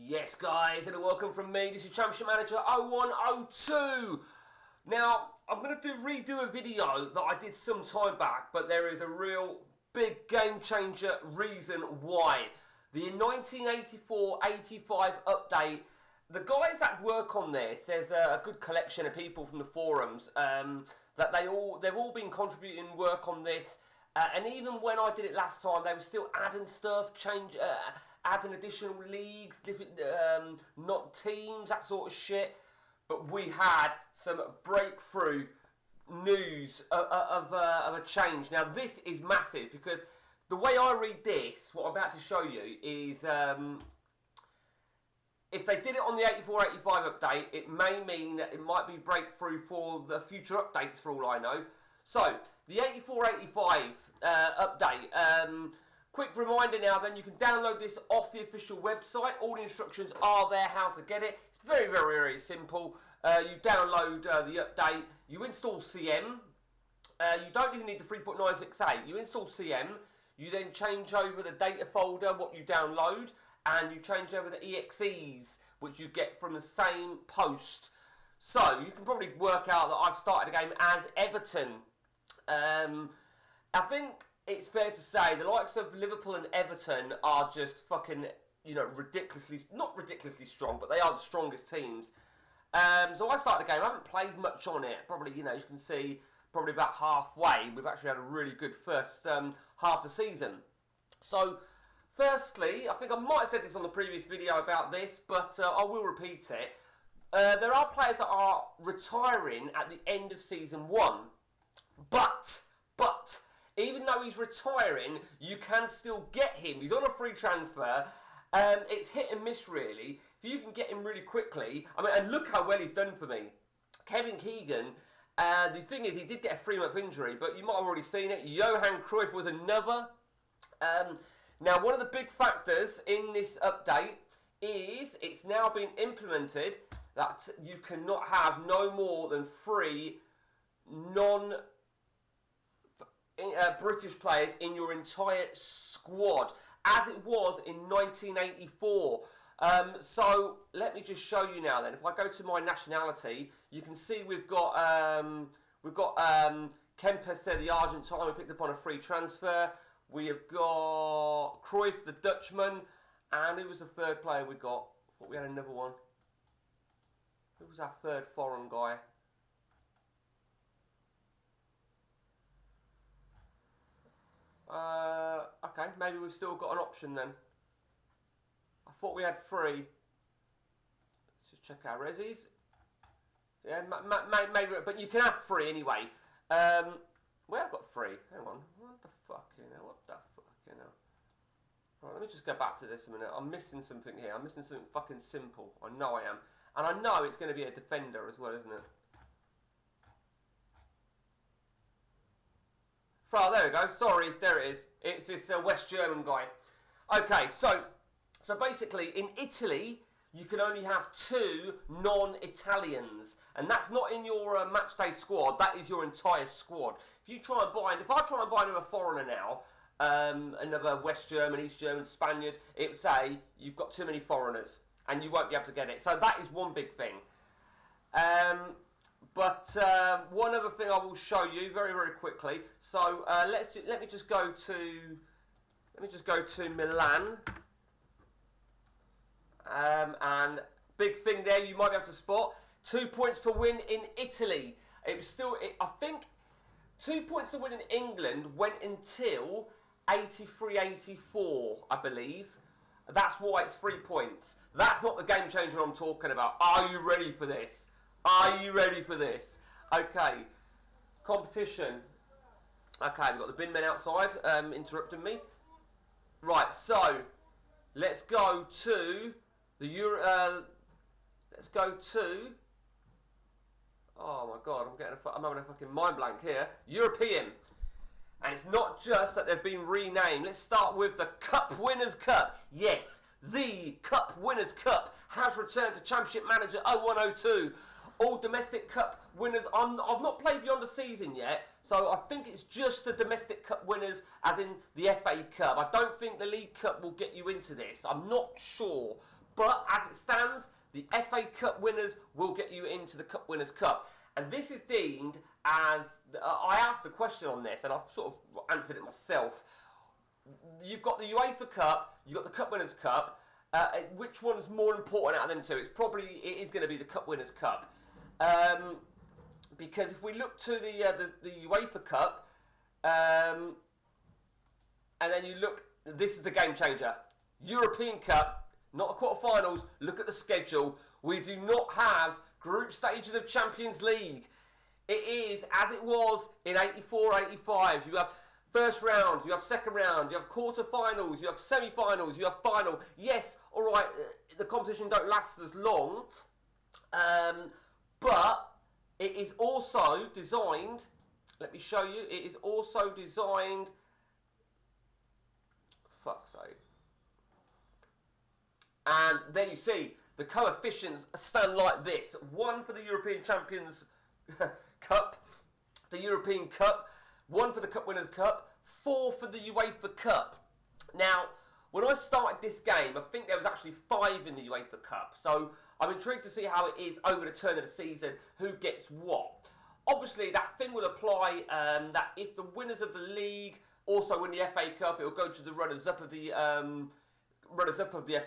Yes guys, and a welcome from me. This is Championship Manager 0102. Now, I'm going to redo a video that I did some time back, but there is a real big game changer reason why. The 1984-85 update, the guys that work on this, there's a good collection of people from the forums that they've all been contributing work on this. And even when I did it last time, they were still adding stuff, adding additional leagues, different not teams, that sort of shit. But we had some breakthrough news of a change. Now this is massive because the way I read this, what I'm about to show you is if they did it on the 84-85 update, it may mean that it might be breakthrough for the future updates for all I know. So, the 84-85 update, quick reminder now then, you can download this off the official website. All the instructions are there how to get it. It's very, very, very simple. You download the update, you install CM. You don't even need the 3.968. You install CM, you then change over the data folder, what you download, and you change over the EXEs, which you get from the same post. So, you can probably work out that I've started a game as Everton. I think it's fair to say the likes of Liverpool and Everton are just fucking, ridiculously, not ridiculously strong, but they are the strongest teams. So I started the game, I haven't played much on it, probably, you can see, probably about halfway. We've actually had a really good first half of the season. So, firstly, I think I might have said this on the previous video about this, but I will repeat it. There are players that are retiring at the end of Season 1. But, even though he's retiring, you can still get him. He's on a free transfer. It's hit and miss, really. If you can get him really quickly, and look how well he's done for me. Kevin Keegan, the thing is, he did get a 3-month injury, but you might have already seen it. Johan Cruyff was another. Now, one of the big factors in this update is it's now been implemented that you cannot have no more than 3 British players in your entire squad, as it was in 1984. So let me just show you now. Then, if I go to my nationality, you can see we've got Kempes, the Argentine, we picked up on a free transfer. We have got Cruyff, the Dutchman, and who was the third player we got? I thought we had another one. Who was our third foreign guy? Okay, maybe we've still got an option then. I thought we had 3. Let's just check our resis. Yeah, maybe, but you can have 3 anyway. Well, I've got 3. Hang on. What the fuck, What the fuck, Right, let me just go back to this a minute. I'm missing something here. I'm missing something fucking simple. I know I am. And I know it's going to be a defender as well, isn't it? Oh, there we go. Sorry, there it is. It's this West German guy. Okay, so basically, in Italy, you can only have 2 non-Italians, and that's not in your matchday squad. That is your entire squad. If I try and buy another foreigner now, another West German, East German, Spaniard, it would say you've got too many foreigners, and you won't be able to get it. So that is one big thing. But one other thing I will show you very, very quickly. So let me just go to Milan. And big thing there, you might be able to spot 2 points per win in Italy. It was still, I think, 2 points to win in England went until 83-84, I believe. That's why it's 3 points. That's not the game changer I'm talking about. Are you ready for this? Are you ready for this? Okay, competition. Okay, we've got the bin men outside interrupting me. Right, so let's go to the let's go to. Oh my god, I'm having a fucking mind blank here. European, and it's not just that they've been renamed. Let's start with the Cup Winners' Cup. Yes, the Cup Winners' Cup has returned to Championship Manager 0102. All domestic cup winners. I've not played beyond the season yet, so I think it's just the domestic cup winners, as in the FA Cup. I don't think the League Cup will get you into this. I'm not sure, But as it stands, the FA Cup winners will get you into the Cup Winners' Cup. And this is deemed as... I asked a question on this, and I've sort of answered it myself. You've got the UEFA Cup, you've got the Cup Winners' Cup. Which one's more important out of them two? It is going to be the Cup Winners' Cup. Because if we look to the UEFA Cup, and then you look... This is the game changer. European Cup, not the quarterfinals. Look at the schedule. We do not have group stages of Champions League. It is as it was in 84-85. You have first round, you have second round, you have quarterfinals, you have semi-finals, you have final. Yes, all right, the competition don't last as long, but it is also designed. Let me show you. It is also designed. Fuck's sake. And there you see, the coefficients stand like this. 1 for the European Champions Cup, the European Cup, 1 for the Cup Winners' Cup, 4 for the UEFA Cup. Now, when I started this game, I think there was actually 5 in the UEFA Cup. So I'm intrigued to see how it is over the turn of the season, who gets what. Obviously, that thing will apply that if the winners of the league also win the FA Cup, it will go to the runners-up of the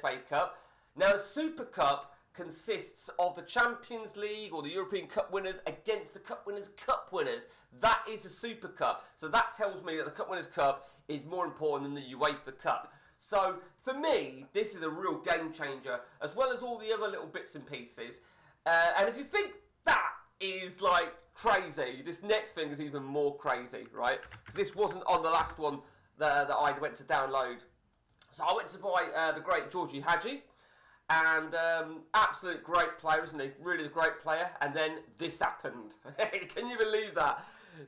FA Cup. Now, the Super Cup consists of the Champions League or the European Cup winners against the Cup Winners' Cup winners. That is the Super Cup. So that tells me that the Cup Winners' Cup is more important than the UEFA Cup. So for me, this is a real game changer, as well as all the other little bits and pieces. And if you think that is like crazy, this next thing is even more crazy, right? Because this wasn't on the last one that I went to download. So I went to buy the great Georgie Hadji, and absolute great player, isn't he? Really a great player. And then this happened. Can you believe that?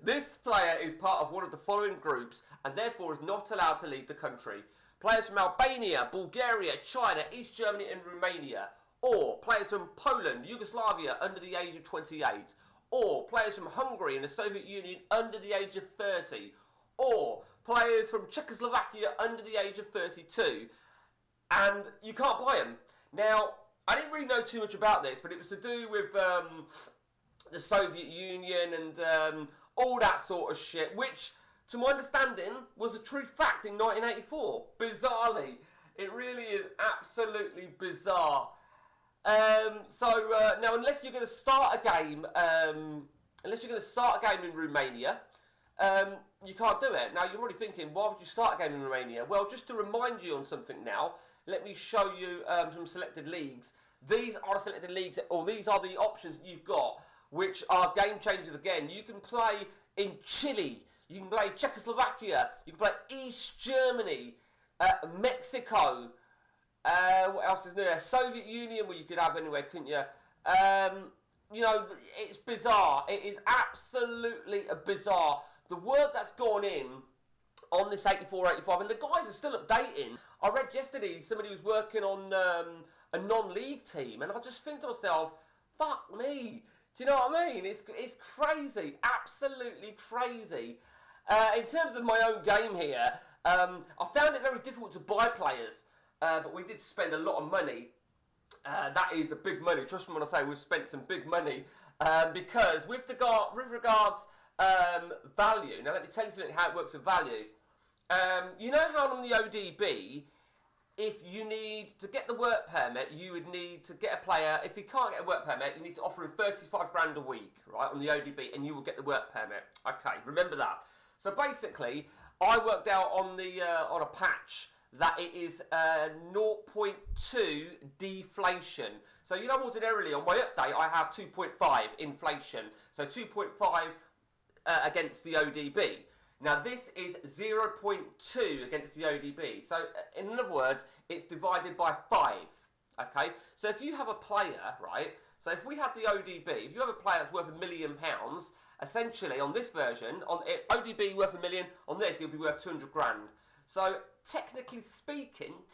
This player is part of one of the following groups, and therefore is not allowed to leave the country. Players from Albania, Bulgaria, China, East Germany and Romania. Or players from Poland, Yugoslavia under the age of 28. Or players from Hungary and the Soviet Union under the age of 30. Or players from Czechoslovakia under the age of 32. And you can't buy them. Now, I didn't really know too much about this, but it was to do with the Soviet Union and all that sort of shit, which, to my understanding, was a true fact in 1984. Bizarrely. It really is absolutely bizarre. Now, unless you're going to start a game, in Romania, you can't do it. Now, you're already thinking, why would you start a game in Romania? Well, just to remind you on something now, let me show you some selected leagues. These are the selected leagues, or these are the options that you've got, which are game changers again. You can play in Chile, you can play Czechoslovakia, you can play East Germany, Mexico. What else is there? Soviet Union, well, you could have anywhere, couldn't you? You know, it's bizarre. It is absolutely bizarre. The work that's gone in on this 84-85, and the guys are still updating. I read yesterday somebody was working on a non-league team, and I just think to myself, fuck me. Do you know what I mean? It's crazy. Absolutely crazy. In terms of my own game here, I found it very difficult to buy players. But we did spend a lot of money. That is a big money. Trust me when I say we've spent some big money. Because with regards value, now let me tell you something how it works with value. You know how on the ODB, if you need to get the work permit, you would need to get a player. If you can't get a work permit, you need to offer him 35 grand a week, right, on the ODB, and you will get the work permit. Okay, remember that. So basically, I worked out on a patch that it is 0.2 deflation. So, you know, ordinarily on my update, I have 2.5 inflation. So 2.5 against the ODB. Now, this is 0.2 against the ODB. So, in other words, it's divided by 5. Okay? So, if you have a player, right? So, if we had the ODB, if you have a player that's worth £1 million, essentially, on this version, on ODB worth £1 million, on this, it'll be worth 200 grand. So, technically speaking,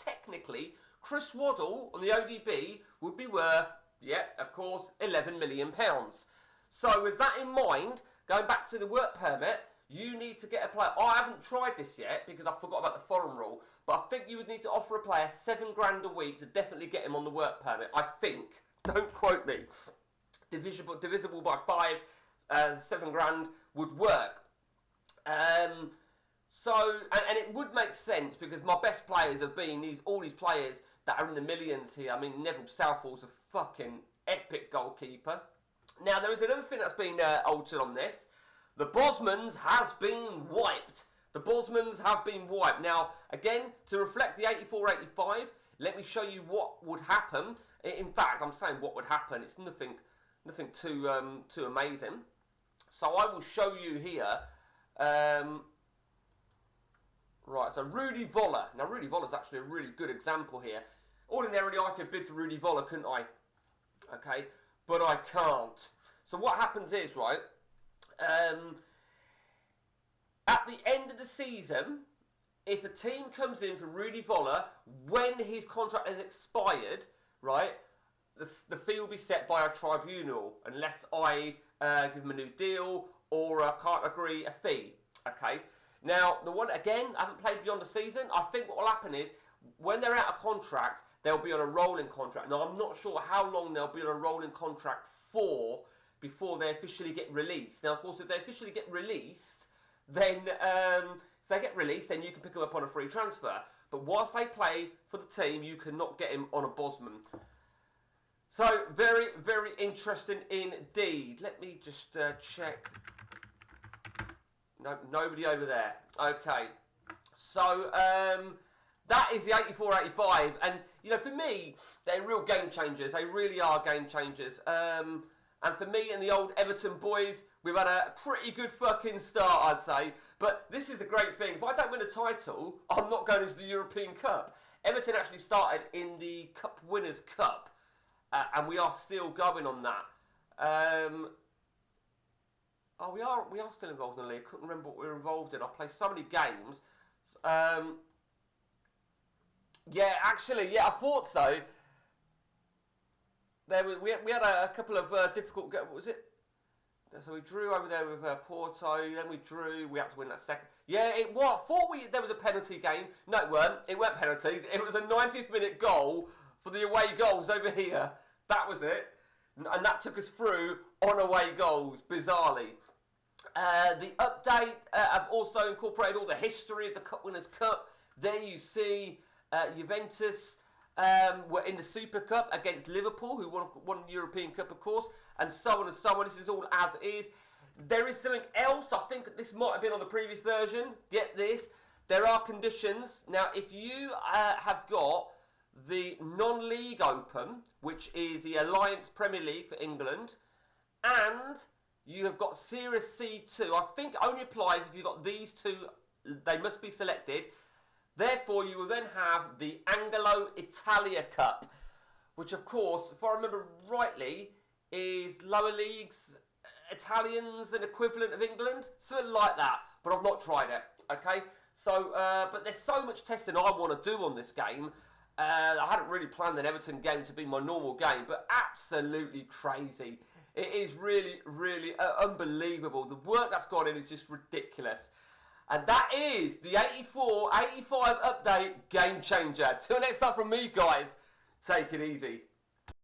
Chris Waddle on the ODB would be worth, yeah, of course, £11 million. So, with that in mind, going back to the work permit, you need to get a player. I haven't tried this yet because I forgot about the foreign rule, but I think you would need to offer a player £7 a week to definitely get him on the work permit. I think. Don't quote me. Divisible by 5, £7 would work. So, and it would make sense because my best players have been all these players that are in the millions here. I mean, Neville Southall's a fucking epic goalkeeper. Now, there is another thing that's been altered on this. The Bosmans has been wiped. The Bosmans have been wiped. Now, again, to reflect the 84-85, let me show you what would happen. In fact, I'm saying what would happen. It's nothing too amazing. So I will show you here. Right, so Rudy Voller. Now, Rudy Voller's actually a really good example here. Ordinarily, I could bid for Rudy Voller, couldn't I? Okay, but I can't. So what happens is, right, at the end of the season, if a team comes in for Rudy Voller when his contract has expired, right, the fee will be set by a tribunal unless I give him a new deal or can't agree a fee. Okay. Now, the one, again, I haven't played beyond the season. I think what will happen is, when they're out of contract, they'll be on a rolling contract. Now, I'm not sure how long they'll be on a rolling contract for before they officially get released. Now, of course, if they officially get released, then if they get released, then you can pick them up on a free transfer. But whilst they play for the team, you cannot get him on a Bosman. So, very, very interesting indeed. Let me just check. No, nobody over there. Okay. So, that is the 84-85. And, you know, for me, they're real game changers. They really are game changers. And for me and the old Everton boys, we've had a pretty good fucking start, I'd say. But this is a great thing. If I don't win a title, I'm not going into the European Cup. Everton actually started in the Cup Winners' Cup. And we are still going on that. Oh, we are still involved in the league. Couldn't remember what we were involved in. I play so many games. Yeah, actually, yeah, I thought so. We had a couple of difficult. What was it? So we drew over there with Porto. Then we drew. We had to win that second. Yeah, it was. I thought there was a penalty game. No, it weren't. It weren't penalties. It was a 90th minute goal for the away goals over here. That was it. And that took us through on away goals, bizarrely. The update, I've also incorporated all the history of the Cup Winners' Cup. There you see Juventus were in the Super Cup against Liverpool, who won the European Cup, of course, and so on and so on. This is all as is. There is something else. I think this might have been on the previous version. Get this. There are conditions. Now, if you have got the non-league open, which is the Alliance Premier League for England, and you have got Series C2, I think only applies if you've got these two, they must be selected. Therefore, you will then have the Anglo Italia Cup, which of course, if I remember rightly, is lower leagues, Italians, an equivalent of England, something like that, but I've not tried it, okay? So, but there's so much testing I want to do on this game. I hadn't really planned an Everton game to be my normal game, but absolutely crazy. It is really, really unbelievable. The work that's gone in is just ridiculous. And that is the 84-85 update game changer. Till next time from me, guys, take it easy.